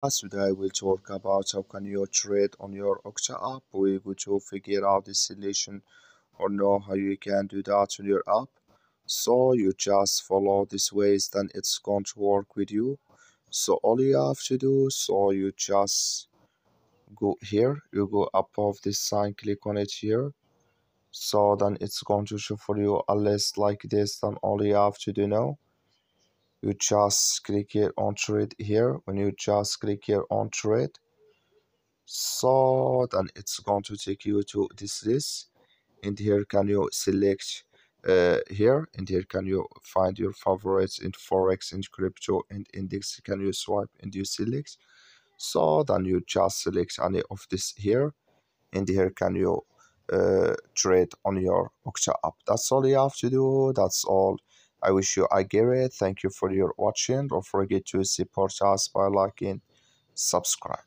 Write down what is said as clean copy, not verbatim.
Today we'll talk about how can you trade on your Octa app. We're going to figure out the solution or know how you can do that on your app. So you just follow these ways, then it's going to work with you. So all you have to do, so you just go here, you go above this sign, click on it here. So then it's going to show for you a list like this. Then all you have to do now, you just click here on trade here. When you just click here on trade, so then it's going to take you to this list, and here can you select here, and here can you find your favorites in forex, in crypto, and index. Can you swipe and you select, so then you just select any of this here, and here can you trade on your Okta app. That's all you have to do. That's all. I wish you a great. Thank you for your watching. Don't forget to support us by liking, subscribe.